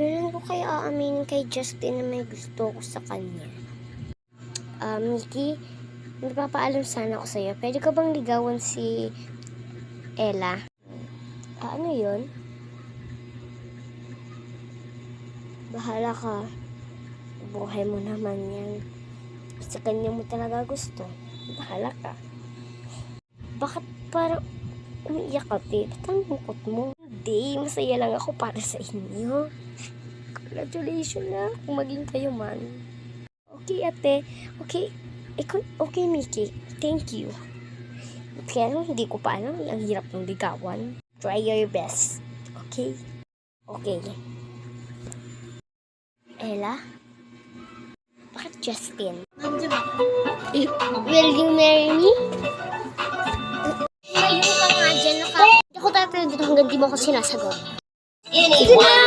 Kailan ko kaya aaminin kay Justin na may gusto ko sa kanya? Mickey, nagpapaalam sana ako sa'yo. Pwede ka bang ligawan si Ella? Ano yun? Bahala ka. Buhay mo naman yan. Sa kanya mo talaga gusto. Bahala ka. Bakit parang umiiyak ka, te? Ba't ang lungkot mo? Hindi, masaya lang ako para sa inyo. Congratulations na kung maging kayo man. Okay, ate. Okay. Okay, Mickey. Thank you. Kaya lang, hindi ko pa alam. Ang hirap ng ligawan. Try your best. Okay? Okay. Ella? Bakit Justin? Will you marry me? Ngayon ka nga dyan. Hindi ako tayo dito hanggang di mo ako sinasagot. Sige na!